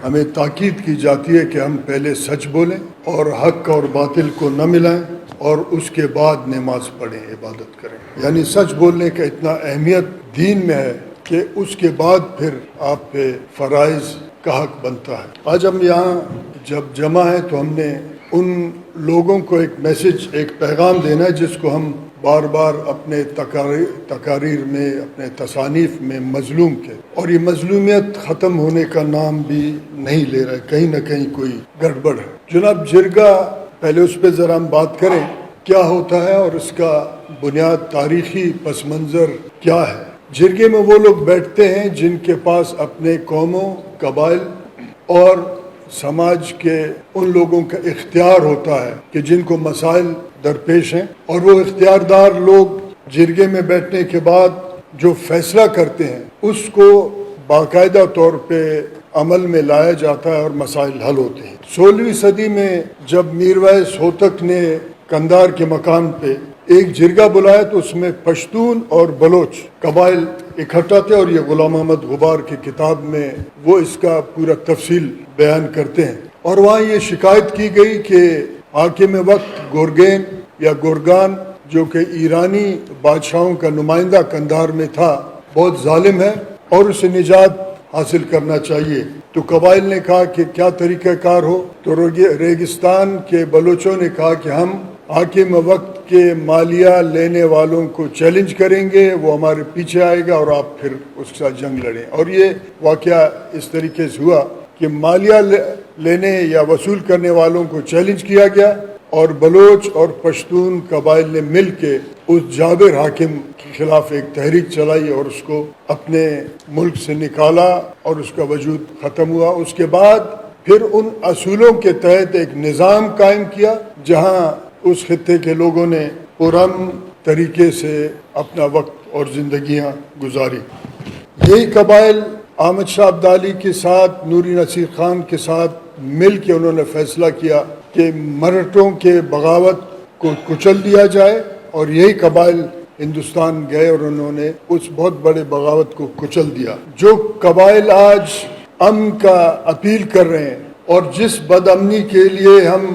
ہمیں تاکید کی جاتی ہے کہ ہم پہلے سچ بولیں اور حق اور باطل کو نہ ملائیں اور اس کے بعد نماز پڑھیں، عبادت کریں. یعنی سچ بولنے کا اتنا اہمیت دین میں ہے کہ اس کے بعد پھر آپ پہ فرائض کا حق بنتا ہے. آج ہم یہاں جب جمع ہیں تو ہم نے ان لوگوں کو ایک میسج، ایک پیغام دینا ہے جس کو ہم بار بار اپنے تقاریر میں، اپنے تصانیف میں مظلوم کے، اور یہ مظلومیت ختم ہونے کا نام بھی نہیں لے رہا ہے، کہیں نہ کہیں کوئی گڑبڑ ہے. جناب جرگہ، پہلے اس پہ ذرا ہم بات کریں کیا ہوتا ہے اور اس کا بنیاد، تاریخی پس منظر کیا ہے. جرگے میں وہ لوگ بیٹھتے ہیں جن کے پاس اپنے قوموں، قبائل اور سماج کے ان لوگوں کا اختیار ہوتا ہے کہ جن کو مسائل درپیش ہیں، اور وہ اختیاردار لوگ جرگے میں بیٹھنے کے بعد جو فیصلہ کرتے ہیں اس کو باقاعدہ طور پہ عمل میں لایا جاتا ہے اور مسائل حل ہوتے ہیں. 16ویں صدی میں جب میرویس ہوتک نے قندھار کے مقام پہ ایک جرگہ بلایا تو اس میں پشتون اور بلوچ قبائل اکٹھا تھے، اور یہ غلام احمد غبار کی کتاب میں وہ اس کا پورا تفصیل بیان کرتے ہیں. اور وہاں یہ شکایت کی گئی کہ حاکم وقت گورگین یا گورگان، جو کہ ایرانی بادشاہوں کا نمائندہ قندھار میں تھا، بہت ظالم ہے اور اسے نجات حاصل کرنا چاہیے. تو قبائل نے کہا کہ کیا طریقہ کار ہو؟ تو ریگستان کے بلوچوں نے کہا کہ ہم حاکم وقت کے مالیہ لینے والوں کو چیلنج کریں گے، وہ ہمارے پیچھے آئے گا اور آپ پھر اس کے ساتھ جنگ لڑیں. اور یہ واقعہ اس طریقے سے ہوا کہ مالیہ لینے یا وصول کرنے والوں کو چیلنج کیا گیا، اور بلوچ اور پشتون قبائل نے مل کے اس جابر حاکم کے خلاف ایک تحریک چلائی اور اس کو اپنے ملک سے نکالا اور اس کا وجود ختم ہوا. اس کے بعد پھر ان اصولوں کے تحت ایک نظام قائم کیا جہاں اس خطے کے لوگوں نے پرامن طریقے سے اپنا وقت اور زندگیاں گزاری. یہی قبائل احمد شاہ ابدالی کے ساتھ، نوری نصیر خان کے ساتھ مل کے انہوں نے فیصلہ کیا کہ مرہٹوں کے بغاوت کو کچل دیا جائے، اور یہی قبائل ہندوستان گئے اور انہوں نے اس بہت بڑے بغاوت کو کچل دیا. جو قبائل آج امن کا اپیل کر رہے ہیں اور جس بد امنی کے لیے ہم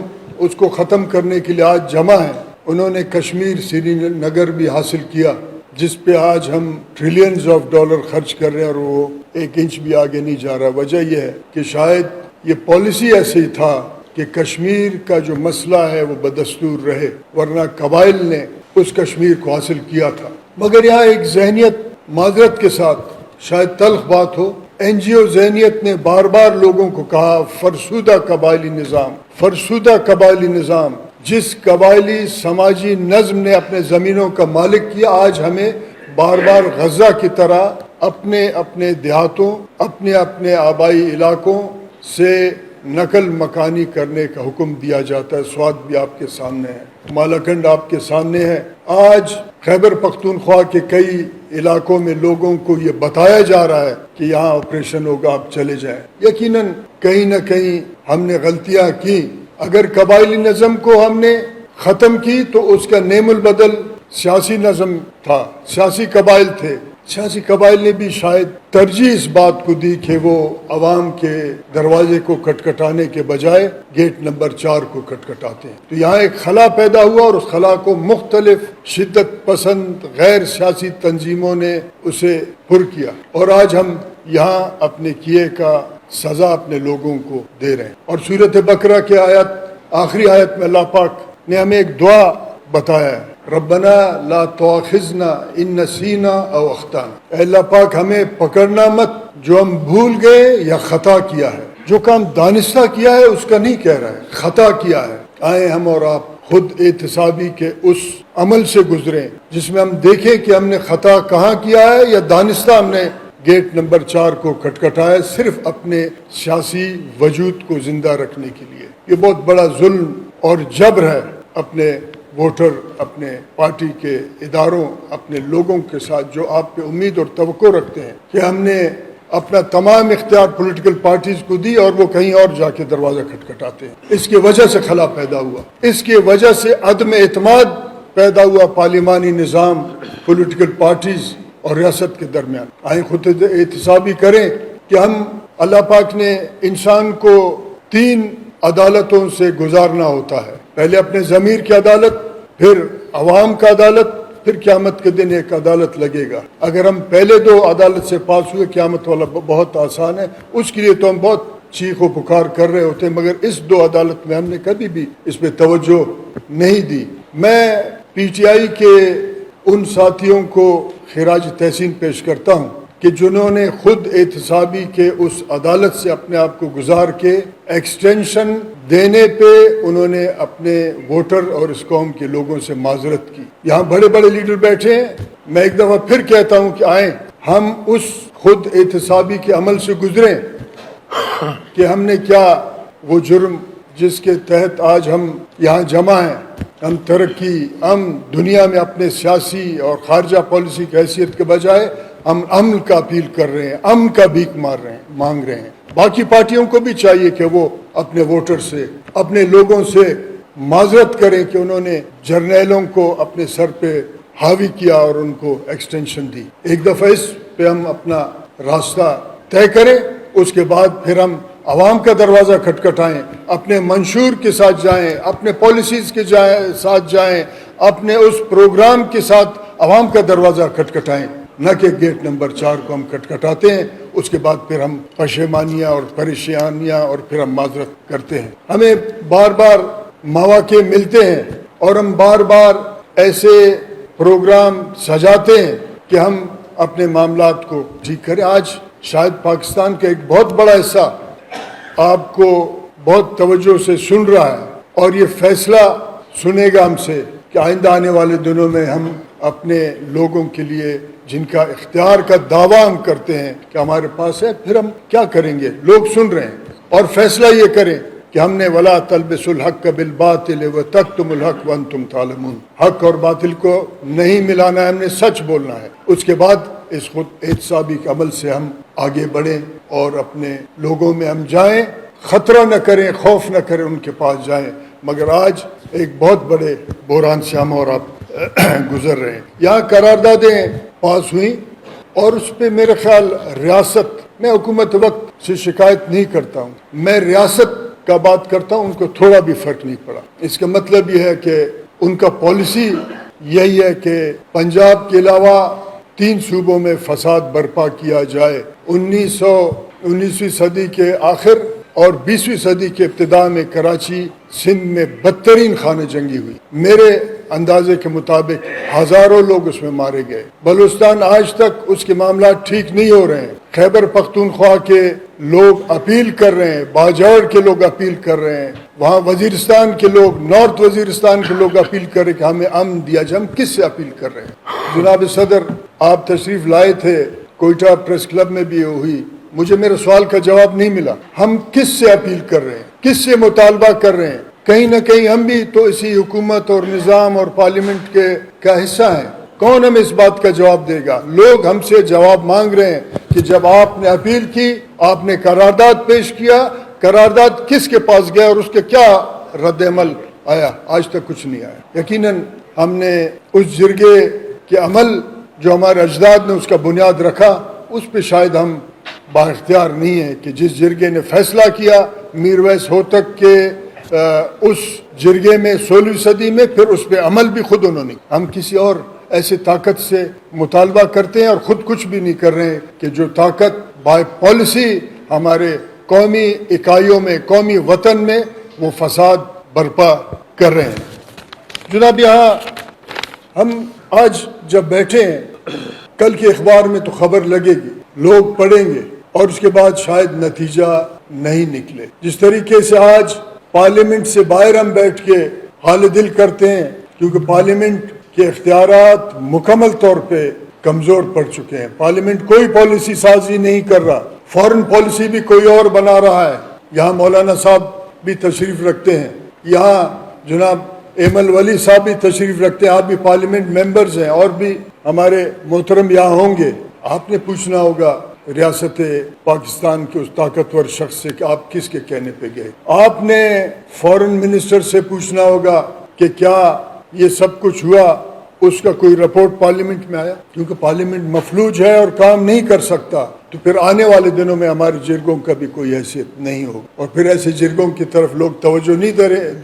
اس کو ختم کرنے کے لیے آج جمع ہیں، انہوں نے کشمیر، سری نگر بھی حاصل کیا، جس پہ آج ہم ٹریلینز آف ڈالر خرچ کر رہے ہیں اور وہ 1 انچ بھی آگے نہیں جا رہا. وجہ یہ ہے کہ شاید یہ پالیسی ایسے ہی تھا کہ کشمیر کا جو مسئلہ ہے وہ بدستور رہے، ورنہ قبائل نے اس کشمیر کو حاصل کیا تھا. مگر یہاں ایک ذہنیت، معذرت کے ساتھ شاید تلخ بات ہو، این جی او ذہنیت نے بار بار لوگوں کو کہا فرسودہ قبائلی نظام، فرسودہ قبائلی نظام. جس قبائلی سماجی نظم نے اپنے زمینوں کا مالک کیا، آج ہمیں بار بار غزہ کی طرح اپنے اپنے دیہاتوں، اپنے اپنے آبائی علاقوں سے نقل مکانی کرنے کا حکم دیا جاتا ہے. سوات بھی آپ کے سامنے ہے، مالاکنڈ آپ کے سامنے ہے. آج خیبر پختونخوا کے کئی علاقوں میں لوگوں کو یہ بتایا جا رہا ہے کہ یہاں آپریشن ہوگا، آپ چلے جائیں. یقیناً کہیں نہ کہیں ہم نے غلطیاں کی. اگر قبائلی نظم کو ہم نے ختم کی تو اس کا نعم البدل سیاسی نظم تھا، سیاسی قبائل تھے. سیاسی قبائل نے بھی شاید ترجیح اس بات کو دی کہ وہ عوام کے دروازے کو کھٹکھٹانے کے بجائے گیٹ نمبر 4 کو کھٹکھٹاتے ہیں. تو یہاں ایک خلا پیدا ہوا اور اس خلا کو مختلف شدت پسند غیر سیاسی تنظیموں نے اسے پر کیا، اور آج ہم یہاں اپنے کیے کا سزا اپنے لوگوں کو دے رہے ہیں. اور سورۃ بقرہ کے آخری آیت میں اللہ پاک نے ہمیں ایک دعا بتایا ہے، ربنا لا تؤاخذنا ان نسینا او اخطانا. اے اللہ پاک ہمیں پکڑنا مت جو ہم بھول گئے یا خطا کیا ہے. جو کام دانستہ کیا ہے اس کا نہیں کہہ رہا ہے، خطا کیا ہے. آئے ہم اور آپ خود احتسابی کے اس عمل سے گزریں جس میں ہم دیکھیں کہ ہم نے خطا کہاں کیا ہے، یا دانستہ ہم نے گیٹ نمبر 4 کو کھٹکھٹایا صرف اپنے سیاسی وجود کو زندہ رکھنے کے لیے. یہ بہت بڑا ظلم اور جبر ہے اپنے ووٹر، اپنے پارٹی کے اداروں، اپنے لوگوں کے ساتھ جو آپ پہ امید اور توقع رکھتے ہیں کہ ہم نے اپنا تمام اختیار پولیٹیکل پارٹیز کو دی اور وہ کہیں اور جا کے دروازہ کھٹکھٹاتے ہیں. اس کی وجہ سے خلا پیدا ہوا، اس کی وجہ سے عدم اعتماد پیدا ہوا پارلیمانی نظام، پولیٹیکل پارٹیز اور ریاست کے درمیان. آئیں خود احتسابی کریں کہ ہم اللہ پاک نے انسان کو 3 عدالتوں سے گزارنا ہوتا ہے. پہلے اپنے ضمیر کی عدالت, پھر عوام کا عدالت, پھر قیامت کے دن ایک عدالت لگے گا. اگر ہم پہلے 2 عدالت سے پاس ہوئے, قیامت والا بہت آسان ہے, اس کے لیے تو ہم بہت چیخ و پکار کر رہے ہوتے ہیں, مگر اس 2 عدالت میں ہم نے کبھی بھی اس پہ توجہ نہیں دی. میں پی ٹی آئی کے ان ساتھیوں کو خراج تحسین پیش کرتا ہوں کہ جنہوں نے خود احتسابی کے اس عدالت سے اپنے آپ کو گزار کے ایکسٹینشن دینے پہ انہوں نے اپنے ووٹر اور اس قوم کے لوگوں سے معذرت کی. یہاں بڑے بڑے لیڈر بیٹھے ہیں, میں ایک دفعہ پھر کہتا ہوں کہ آئیں ہم اس خود احتسابی کے عمل سے گزریں کہ ہم نے کیا وہ جرم جس کے تحت آج ہم یہاں جمع ہیں, ہم ترقی, ہم دنیا میں اپنے سیاسی اور خارجہ پالیسی کی حیثیت کے بجائے ہم امن کا اپیل کر رہے ہیں, امن کا بھیک مانگ رہے ہیں. باقی پارٹیوں کو بھی چاہیے کہ وہ اپنے ووٹر سے, اپنے لوگوں سے معذرت کریں کہ انہوں نے جرنیلوں کو اپنے سر پہ حاوی کیا اور ان کو ایکسٹینشن دی. ایک دفعہ اس پہ ہم اپنا راستہ طے کریں, اس کے بعد پھر ہم عوام کا دروازہ کھٹکھٹائیں, اپنے منشور کے ساتھ جائیں, اپنے پالیسیز کے ساتھ جائیں, اپنے اس پروگرام کے ساتھ عوام کا دروازہ کھٹکھٹائیں, نہ کہ گیٹ نمبر 4 کو ہم کھٹکھٹاتے ہیں, اس کے بعد پھر ہم پشیمانیاں اور پریشانیاں اور پھر ہم معذرت کرتے ہیں. ہمیں بار بار مواقع ملتے ہیں اور ہم بار بار ایسے پروگرام سجاتے ہیں کہ ہم اپنے معاملات کو ٹھیک کریں. آج شاید پاکستان کا ایک بہت بڑا حصہ آپ کو بہت توجہ سے سن رہا ہے اور یہ فیصلہ سنے گا ہم سے کہ آئندہ آنے والے دنوں میں ہم اپنے لوگوں کے لیے جن کا اختیار کا دعویٰ ہم کرتے ہیں کہ ہمارے پاس ہے, پھر ہم کیا کریں گے. لوگ سن رہے ہیں اور فیصلہ یہ کریں کہ ہم نے ولا تلبسوا الحق بالباطل وتکتموا الحق وانتم تعلمون, حق اور باطل کو نہیں ملانا ہے, ہم نے سچ بولنا ہے. اس کے بعد اس خود احتسابی کے عمل سے ہم آگے بڑھیں اور اپنے لوگوں میں ہم جائیں, خطرہ نہ کریں, خوف نہ کریں, ان کے پاس جائیں. مگر آج ایک بہت بڑے بحران سے ہم اور آپ گزر رہے ہیں. یہاں قراردادیں پاس ہوئیں اور اس پہ میرے خیال ریاست, میں حکومت وقت سے شکایت نہیں کرتا ہوں, میں ریاست کا بات کرتا ہوں, ان کو تھوڑا بھی فرق نہیں پڑا. اس کا مطلب یہ ہے کہ ان کا پالیسی یہی ہے کہ پنجاب کے علاوہ 3 صوبوں میں فساد برپا کیا جائے. 19ویں صدی کے آخر اور 20ویں صدی کے ابتدا میں کراچی سندھ میں بدترین خانہ جنگی ہوئی. میرے اندازے کے مطابق ہزاروں لوگ اس میں مارے گئے. بلوچستان آج تک اس کے معاملات ٹھیک نہیں ہو رہے ہیں. خیبر پختونخوا کے لوگ اپیل کر رہے ہیں, باجوڑ کے لوگ اپیل کر رہے ہیں, وہاں وزیرستان کے لوگ, نارتھ وزیرستان کے لوگ اپیل کر رہے ہیں کہ ہمیں امن دیا جائے. ہم کس سے اپیل کر رہے ہیں؟ جناب صدر, آپ تشریف لائے تھے, کوئٹہ پریس کلب میں بھی ہوئی, مجھے میرے سوال کا جواب نہیں ملا. ہم کس سے اپیل کر رہے ہیں, کس سے مطالبہ کر رہے ہیں؟ کہیں نہ کہیں ہم بھی تو اسی حکومت اور نظام اور پارلیمنٹ کا حصہ ہیں. کون ہمیں اس بات کا جواب دے گا؟ لوگ ہم سے جواب مانگ رہے ہیں کہ جب آپ نے اپیل کی, آپ نے قرارداد پیش کیا, قرارداد کس کے پاس گیا اور اس کے کیا رد عمل آیا؟ آج تک کچھ نہیں آیا. یقیناً ہم نے اس جرگے کے عمل جو ہمارے اجداد نے اس کا بنیاد رکھا, اس پہ شاید ہم با اختیار نہیں ہے کہ جس جرگے نے فیصلہ کیا میرویس ہوتک کے اس جرگے میں 16ویں صدی میں, پھر اس پہ عمل بھی خود انہوں نے. ہم کسی اور ایسے طاقت سے مطالبہ کرتے ہیں اور خود کچھ بھی نہیں کر رہے ہیں کہ جو طاقت بائی پالیسی ہمارے قومی اکائیوں میں, قومی وطن میں وہ فساد برپا کر رہے ہیں. جناب, یہاں ہم آج جب بیٹھے ہیں, کل کے اخبار میں تو خبر لگے گی, لوگ پڑھیں گے اور اس کے بعد شاید نتیجہ نہیں نکلے. جس طریقے سے آج پارلیمنٹ سے باہر ہم بیٹھ کے حال دل کرتے ہیں, کیونکہ پارلیمنٹ کے اختیارات مکمل طور پہ کمزور پڑ چکے ہیں. پارلیمنٹ کوئی پالیسی سازی نہیں کر رہا, فورن پالیسی بھی کوئی اور بنا رہا ہے. یہاں مولانا صاحب بھی تشریف رکھتے ہیں, یہاں جناب ایمل ولی صاحب بھی تشریف رکھتے ہیں, آپ بھی پارلیمنٹ ممبرز ہیں, اور بھی ہمارے محترم یہاں ہوں گے. آپ نے پوچھنا ہوگا ریاست پاکستان کے اس طاقتور شخص سے کہ آپ کس کے کہنے پہ گئے. آپ نے فورن منسٹر سے پوچھنا ہوگا کہ کیا یہ سب کچھ ہوا, اس کا کوئی رپورٹ پارلیمنٹ میں آیا؟ کیونکہ پارلیمنٹ مفلوج ہے اور کام نہیں کر سکتا. تو پھر آنے والے دنوں میں ہمارے جرگوں کا بھی کوئی حیثیت نہیں ہوگا، اور پھر ایسے جرگوں کی طرف لوگ توجہ نہیں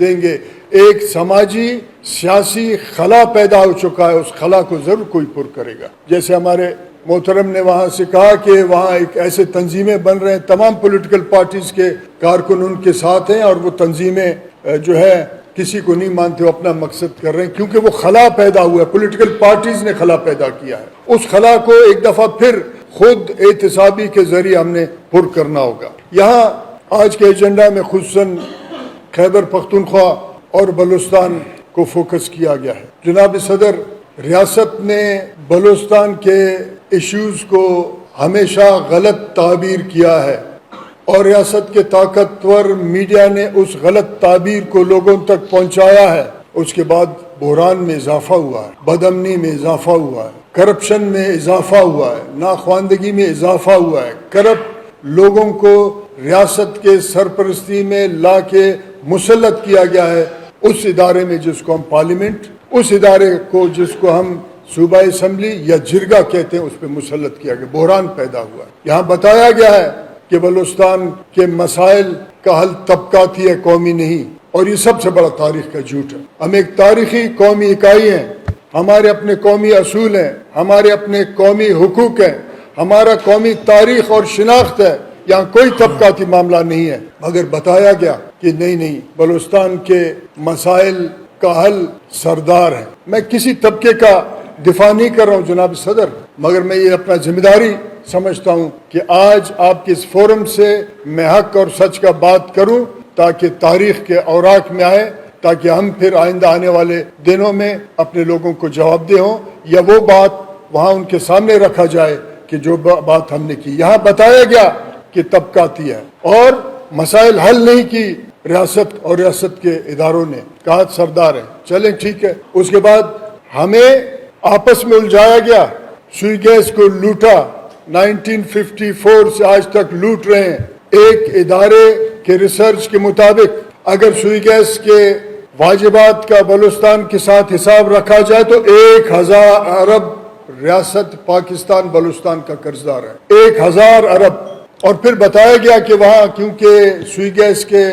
دیں گے۔ ایک سماجی سیاسی خلا پیدا ہو چکا ہے، اس خلا کو ضرور کوئی پر کرے گا۔ جیسے ہمارے محترم نے وہاں سے کہا کہ وہاں ایک ایسے تنظیمیں بن رہے ہیں، تمام پولیٹیکل پارٹیز کے کارکن ان کے ساتھ ہیں، اور وہ تنظیمیں جو ہے کسی کو نہیں مانتے، وہ اپنا مقصد کر رہے ہیں، کیونکہ وہ خلا پیدا ہوا ہے، پولیٹیکل پارٹیز نے خلا پیدا کیا ہے۔ اس خلا کو ایک دفعہ پھر خود احتسابی کے ذریعے ہم نے پر کرنا ہوگا۔ یہاں آج کے ایجنڈا میں خصوصاً خیبر پختونخوا اور بلوچستان کو فوکس کیا گیا ہے۔ جناب صدر، ریاست نے بلوچستان کے ایشوز کو ہمیشہ غلط تعبیر کیا ہے، اور ریاست کے طاقتور میڈیا نے اس غلط تعبیر کو لوگوں تک پہنچایا ہے۔ اس کے بعد بحران میں اضافہ ہوا ہے، بدامنی میں اضافہ ہوا ہے، کرپشن میں اضافہ ہوا ہے، ناخواندگی میں اضافہ ہوا ہے۔ کرپٹ لوگوں کو ریاست کے سرپرستی میں لا کے مسلط کیا گیا ہے، اس ادارے میں جس کو ہم پارلیمنٹ، اس ادارے کو جس کو ہم صوبائی اسمبلی یا جرگہ کہتے ہیں، اس پہ مسلط کیا گیا، بحران پیدا ہوا ہے۔ یہاں بتایا گیا ہے کہ بلوچستان کے مسائل کا حل طبقاتی ہے، قومی نہیں، اور یہ سب سے بڑا تاریخ کا جھوٹ ہے۔ ہم ایک تاریخی قومی اکائی ہیں، ہمارے اپنے قومی اصول ہیں، ہمارے اپنے قومی حقوق ہیں، ہمارا قومی تاریخ اور شناخت ہے، یہاں کوئی طبقاتی معاملہ نہیں ہے۔ مگر بتایا گیا کہ نہیں، بلوچستان کے مسائل کا حل سردار ہے۔ میں کسی طبقے کا دفاع نہیں کر رہا ہوں جناب صدر، مگر میں یہ اپنا ذمہ داری سمجھتا ہوں کہ آج آپ کے اس فورم سے میں حق اور سچ کا بات کروں، تاکہ تاریخ کے اوراق میں آئے، تاکہ ہم پھر آئندہ آنے والے دنوں میں اپنے لوگوں کو جواب دہ ہوں، یا وہ بات وہاں ان کے سامنے رکھا جائے کہ جو بات ہم نے کی۔ یہاں بتایا گیا کہ طبقاتی ہے اور مسائل حل نہیں کی ریاست اور ریاست کے اداروں نے، کہا سردار ہے، چلیں ٹھیک ہے۔ اس کے بعد ہمیں آپس میں الجھایا گیا، سوئی گیس کو لوٹا، 1954 سے آج تک لوٹ رہے ہیں۔ ایک ادارے کے ریسرچ کے مطابق اگر سوئی گیس کے واجبات کا بلوچستان کے ساتھ حساب رکھا جائے تو 1000 ارب ریاست پاکستان بلوچستان کا قرضدار ہے، 1000 ارب۔ اور پھر بتایا گیا کہ وہاں کیونکہ سوئی گیس کے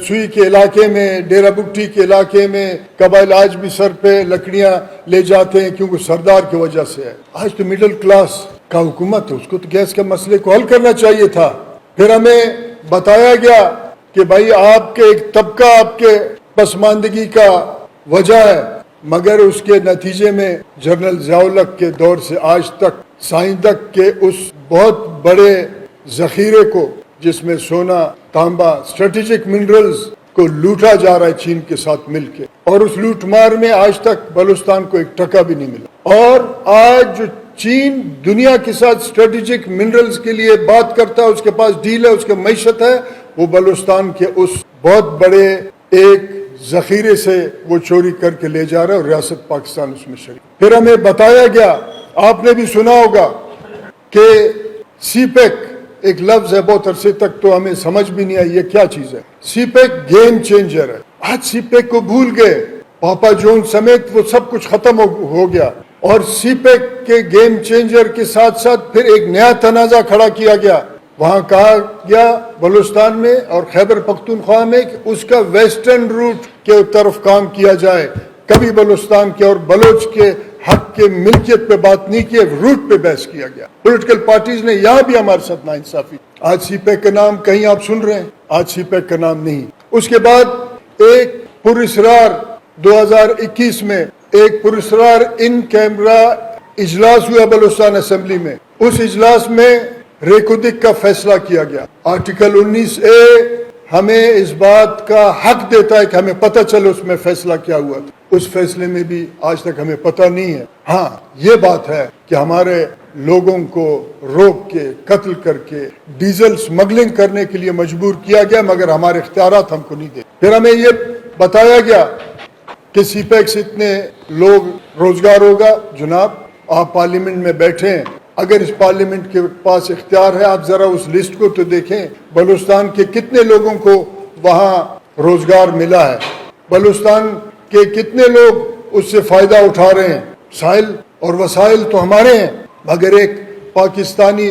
سوئی کے علاقے میں، ڈیرہ بگٹی کے علاقے میں قبائل آج بھی سر پہ لکڑیاں لے جاتے ہیں، کیونکہ سردار کی وجہ سے ہے۔ آج تو مڈل کلاس کا حکومت ہے، اس کو تو گیس کے مسئلے کو حل کرنا چاہیے تھا۔ پھر ہمیں بتایا گیا کہ بھائی آپ کے ایک طبقہ آپ کے پسماندگی کا وجہ ہے، مگر اس کے نتیجے میں جنرل ضیاء الحق کے دور سے آج تک سائنسدک کے اس بہت بڑے ذخیرے کو، جس میں سونا، تانبا، اسٹریٹجک منرلز کو لوٹا جا رہا ہے چین کے ساتھ مل کے، اور اس لوٹ مار میں آج تک بلوچستان کو ایک ٹکا بھی نہیں ملا۔ اور آج جو چین دنیا کے ساتھ اسٹریٹجک منرلز کے لیے بات کرتا ہے، اس کے پاس ڈیل ہے، اس کے معیشت ہے، وہ بلوچستان کے اس بہت بڑے ایک ذخیرے سے وہ چوری کر کے لے جا رہا ہے، اور ریاست پاکستان اس میں شریک۔ پھر ہمیں بتایا گیا، آپ نے بھی سنا ہوگا کہ سی پیک ایک لفظ ہے، بہت عرصے تک تو ہمیں سمجھ بھی نہیں آئی یہ کیا چیز ہے۔ سی پیک گیم چینجر ہے۔ آج سی پیک کو بھول گئے، پاپا جون سمیت وہ سب کچھ ختم ہو گیا، اور سی پیک کے گیم چینجر کے ساتھ ساتھ پھر ایک نیا تنازع کھڑا کیا گیا۔ وہاں کہا گیا بلوچستان میں اور خیبر پختونخوا میں کہ اس کا ویسٹرن روٹ کے طرف کام کیا جائے۔ کبھی بلوچستان کے اور بلوچ کے حق کے ملکیت پہ بات نہیں کی، روٹ پہ بحث کیا گیا۔ پولیٹیکل پارٹیز نے یہاں بھی ہمارے ساتھ ناانصافی۔ آج سی پیک کا نام کہیں آپ سن رہے ہیں، آج سی پیک کا نام نہیں۔ اس کے بعد ایک پراسرار 2021 میں ایک پراسرار ان کیمرہ اجلاس ہوا بلوچستان اسمبلی میں۔ اس اجلاس میں ریکودک کا فیصلہ کیا گیا۔ آرٹیکل 19A ہمیں اس بات کا حق دیتا ہے کہ ہمیں پتہ چلے اس میں فیصلہ کیا ہوا تھا۔ اس فیصلے میں بھی آج تک ہمیں پتہ نہیں ہے۔ ہاں یہ بات ہے کہ ہمارے لوگوں کو روک کے، قتل کر کے، ڈیزل سمگلنگ کرنے کے لیے مجبور کیا گیا، مگر ہمارے اختیارات ہم کو نہیں دے۔ پھر ہمیں یہ بتایا گیا کہ سی پیک سے اتنے لوگ روزگار ہوگا۔ جناب آپ پارلیمنٹ میں بیٹھے ہیں، اگر اس پارلیمنٹ کے پاس اختیار ہے، آپ ذرا اس لسٹ کو تو دیکھیں، بلوچستان کے کتنے لوگوں کو وہاں روزگار ملا ہے، بلوچستان کے کتنے لوگ اس سے فائدہ اٹھا رہے ہیں۔ سائل اور وسائل تو ہمارے ہیں، مگر ایک پاکستانی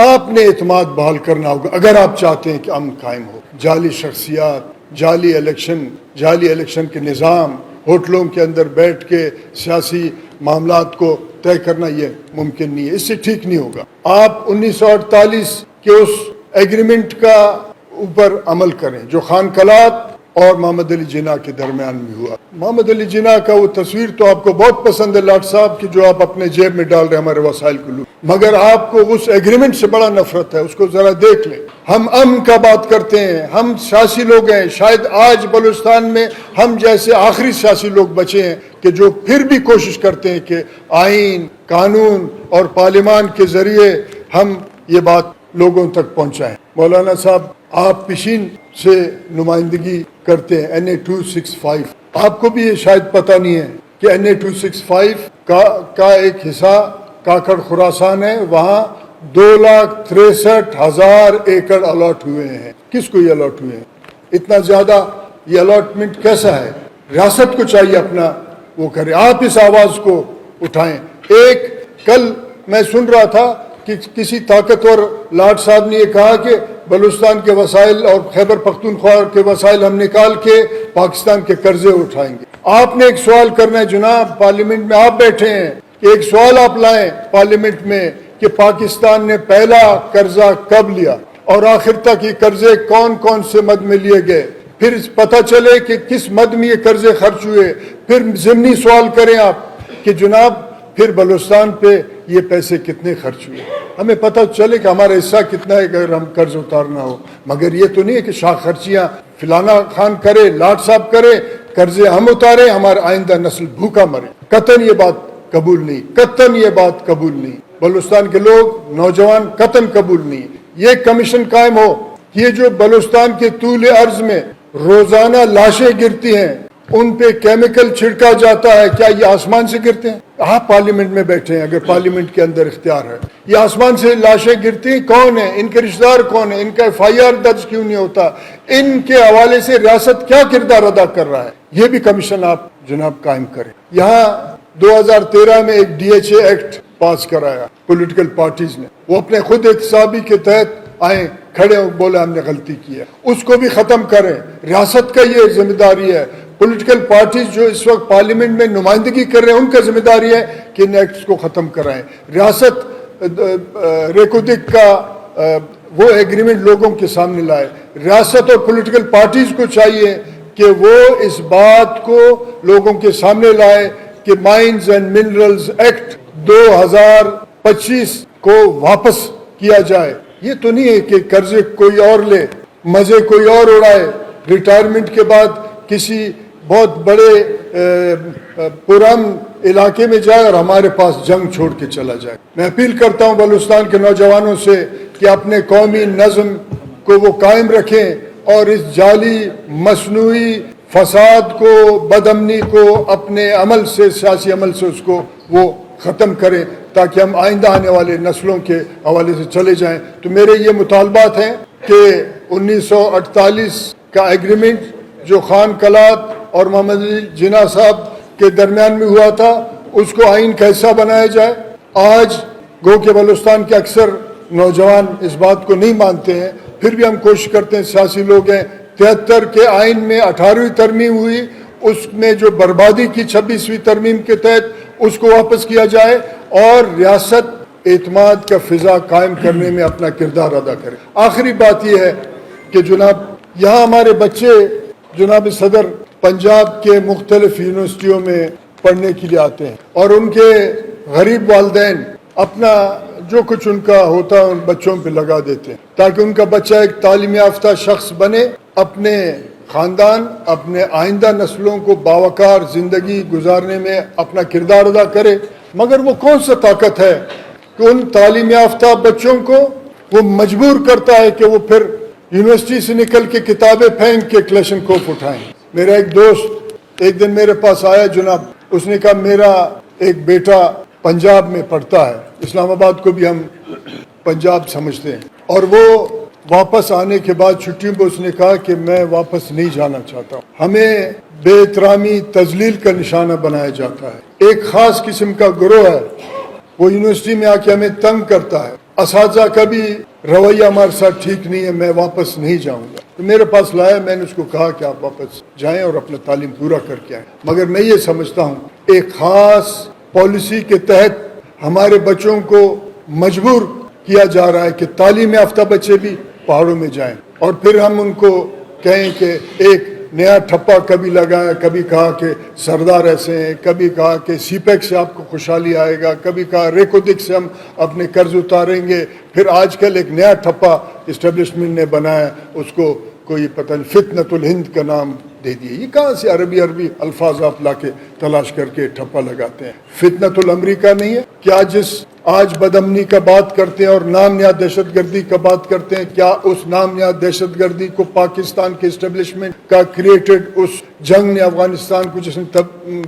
آپ نے اعتماد بحال کرنا ہوگا اگر آپ چاہتے ہیں کہ امن قائم ہو. جعلی شخصیات، جعلی الیکشن کے نظام، ہوٹلوں کے اندر بیٹھ کے سیاسی معاملات کو طے کرنا یہ ممکن نہیں ہے، اس سے ٹھیک نہیں ہوگا. آپ 1948 کے اس ایگریمنٹ کا اوپر عمل کریں جو خان قلات اور محمد علی جناح کے درمیان میں ہوا. محمد علی جناح کا وہ تصویر تو آپ کو بہت پسند ہے لاٹ صاحب کی، جو آپ اپنے جیب میں ڈال رہے ہیں ہمارے وسائل کو لوٹ، مگر آپ کو اس ایگریمنٹ سے بڑا نفرت ہے. اس کو ذرا دیکھ لیں. ہم امن کا بات کرتے ہیں، ہم سیاسی لوگ ہیں، شاید آج بلوچستان میں ہم جیسے آخری سیاسی لوگ بچے ہیں کہ جو پھر بھی کوشش کرتے ہیں کہ آئین، قانون اور پارلیمان کے ذریعے ہم یہ بات لوگوں تک پہنچائیں. مولانا صاحب آپ پیشین سے نمائندگی کرتے ہیں NA 265. آپ کو بھی یہ شاید پتہ نہیں ہے کہ NA 265 کا ایک حصہ کاکڑ خراسان ہے. وہاں 2,63,000 ایکڑ الاٹ ہوئے ہیں. کس کو یہ الاٹ ہوئے ہیں؟ اتنا زیادہ یہ الاٹمنٹ کیسا ہے؟ ریاست کو چاہیے اپنا وہ کرے. آپ اس آواز کو اٹھائیں. کل میں سن رہا تھا کہ کسی طاقتور لاٹ صاحب نے یہ کہا کہ بلوچستان کے وسائل اور خیبر پختونخوا کے وسائل ہم نکال کے پاکستان کے قرضے اٹھائیں گے. آپ نے ایک سوال کرنا ہے جناب، پارلیمنٹ میں آپ بیٹھے ہیں، ایک سوال آپ لائیں پارلیمنٹ میں کہ پاکستان نے پہلا قرضہ کب لیا اور آخر تک یہ قرضے کون کون سے مد میں لیے گئے، پھر پتہ چلے کہ کس مد میں یہ قرضے خرچ ہوئے. پھر ضمنی سوال کریں آپ کہ جناب پھر بلوچستان پہ یہ پیسے کتنے خرچ ہوئے، ہمیں پتہ چلے کہ ہمارا حصہ کتنا ہے اگر ہم قرض اتارنا ہو. مگر یہ تو نہیں ہے کہ شاخ خرچیاں فلانا خان کرے، لاٹ صاحب کرے، قرضے ہم اتارے، ہمارا آئندہ نسل بھوکا مرے. قطعاً یہ بات قبول نہیں، قطعاً یہ بات قبول نہیں. بلوچستان کے لوگ، نوجوان قطعاً قبول نہیں. یہ کمیشن قائم ہو. یہ جو بلوچستان کے طول عرض میں روزانہ لاشیں گرتی ہیں، ان پہ کیمیکل چھڑکا جاتا ہے، کیا یہ آسمان سے گرتے ہیں؟ آپ پارلیمنٹ میں بیٹھے ہیں، اگر پارلیمنٹ کے اندر اختیار ہے، یہ آسمان سے لاشیں گرتی ہیں، کون ہیں ان کے رشتہ دار، کون ہیں ان کا FIR درج کیوں نہیں ہوتا، ان کے حوالے سے ریاست کیا کردار ادا کر رہا ہے؟ یہ بھی کمیشن آپ جناب قائم کریں. یہاں 2013 میں ایک DHA ایکٹ پاس کرایا پولیٹیکل پارٹیز نے، وہ اپنے خود احتسابی کے تحت آئیں، کھڑے ہو، بولے ہم نے غلطی کی ہے، اس کو بھی ختم کریں. ریاست کا یہ ذمہ داری ہے. پولیٹیکل پارٹیز جو اس وقت پارلیمنٹ میں نمائندگی کر رہے ہیں، ان کا ذمہ داری ہے کہ ان ایکٹس کو ختم کرائیں. ریاست ریکودک کا وہ ایگریمنٹ لوگوں کے سامنے لائے. ریاست اور پولیٹیکل پارٹیز کو چاہیے کہ وہ اس بات کو لوگوں کے سامنے لائے کہ مائنز اینڈ منرلز ایکٹ 2025 کو واپس کیا جائے. یہ تو نہیں ہے کہ قرضے کوئی اور لے، مزے کوئی اور اڑائے، ریٹائرمنٹ کے بعد کسی بہت بڑے پرامن علاقے میں جائے اور ہمارے پاس جنگ چھوڑ کے چلا جائے. میں اپیل کرتا ہوں بلوچستان کے نوجوانوں سے کہ اپنے قومی نظم کو وہ قائم رکھیں اور اس جعلی مصنوعی فساد کو، بدامنی کو اپنے عمل سے، سیاسی عمل سے اس کو وہ ختم کریں تاکہ ہم آئندہ آنے والے نسلوں کے حوالے سے چلے جائیں. تو میرے یہ مطالبات ہیں کہ 1948 کا ایگریمنٹ جو خان قلات اور محمد علی جناح صاحب کے درمیان میں ہوا تھا، اس کو آئین کا حصہ بنایا جائے. آج گو کہ بلوچستان کے اکثر نوجوان اس بات کو نہیں مانتے ہیں، پھر بھی ہم کوشش کرتے ہیں، سیاسی لوگ ہیں. 73 کے آئین میں 18ویں ترمیم ہوئی، اس میں جو بربادی کی 26ویں ترمیم کے تحت اس کو واپس کیا جائے اور ریاست اعتماد کا فضا قائم کرنے میں اپنا کردار ادا کرے. آخری بات یہ ہے کہ جناب یہاں ہمارے بچے جناب صدر پنجاب کے مختلف یونیورسٹیوں میں پڑھنے کے لیے آتے ہیں اور ان کے غریب والدین اپنا جو کچھ ان کا ہوتا ہے ان بچوں پہ لگا دیتے ہیں تاکہ ان کا بچہ ایک تعلیم یافتہ شخص بنے، اپنے خاندان، اپنے آئندہ نسلوں کو باوقار زندگی گزارنے میں اپنا کردار ادا کرے. مگر وہ کون سا طاقت ہے کہ ان تعلیم یافتہ بچوں کو وہ مجبور کرتا ہے کہ وہ پھر یونیورسٹی سے نکل کے کتابیں پھینک کے کلیشن کوف اٹھائیں. میرا ایک دوست ایک دن میرے پاس آیا جناب، اس نے کہا میرا ایک بیٹا پنجاب میں پڑھتا ہے، اسلام آباد کو بھی ہم پنجاب سمجھتے ہیں، اور وہ واپس آنے کے بعد چھٹیوں کو اس نے کہا کہ میں واپس نہیں جانا چاہتا ہوں. ہمیں بے احترامی، تذلیل کا نشانہ بنایا جاتا ہے. ایک خاص قسم کا گروہ ہے، وہ یونیورسٹی میں آ کے ہمیں تنگ کرتا ہے. اساتذہ کا بھی رویہ ہمارے ساتھ ٹھیک نہیں ہے، میں واپس نہیں جاؤں گا. تو میرے پاس لایا، میں نے اس کو کہا کہ آپ واپس جائیں اور اپنا تعلیم پورا کر کے آئیں. مگر میں یہ سمجھتا ہوں ایک خاص پالیسی کے تحت ہمارے بچوں کو مجبور کیا جا رہا ہے کہ تعلیم یافتہ بچے بھی پہاڑوں میں جائیں، اور پھر ہم ان کو کہیں کہ ایک نیا ٹھپا کبھی لگایا، کبھی کہا کہ سردار ایسے ہیں، کبھی کہا کہ سی پیک سے آپ کو خوشحالی آئے گا، کبھی کہا ریکودک سے ہم اپنے قرض اتاریں گے. پھر آج کل ایک نیا ٹھپا اسٹیبلشمنٹ نے بنایا، اس کو کوئی پتہ نہیں فتنۃ الہند کا نام دے دیے. یہ کہاں سے عربی الفاظ آپ لا کے تلاش کر کے ٹھپا لگاتے ہیں؟ فتنۃ الامریکہ نہیں ہے کیا؟ جس آج بدامنی کا بات کرتے ہیں اور نام نہاد دہشت گردی کا بات کرتے ہیں، کیا اس نام نہاد دہشت گردی کو پاکستان کے اسٹیبلشمنٹ کا کریٹڈ اس جنگ نے افغانستان کو جس نے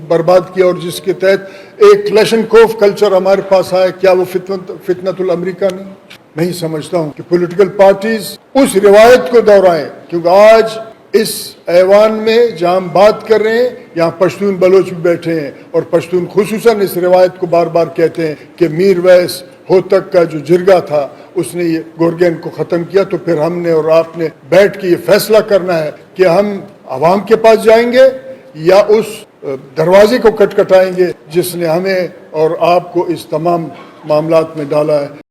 برباد کیا اور جس کے تحت ایک کلیشنکوف کلچر ہمارے پاس آیا، کیا وہ فتنۃ الامریکہ نہیں؟ میں ہی سمجھتا ہوں کہ پولیٹیکل پارٹیز اس روایت کو دہرائیں، کیونکہ آج اس ایوان میں جہاں ہم بات کر رہے ہیں یہاں پشتون بلوچ بھی بیٹھے ہیں، اور پشتون خصوصاً اس روایت کو بار بار کہتے ہیں کہ میر ویس ہوتک کا جو جرگہ تھا اس نے یہ گورگین کو ختم کیا. تو پھر ہم نے اور آپ نے بیٹھ کے یہ فیصلہ کرنا ہے کہ ہم عوام کے پاس جائیں گے یا اس دروازے کو کٹکھٹائیں گے جس نے ہمیں اور آپ کو اس تمام معاملات میں ڈالا ہے.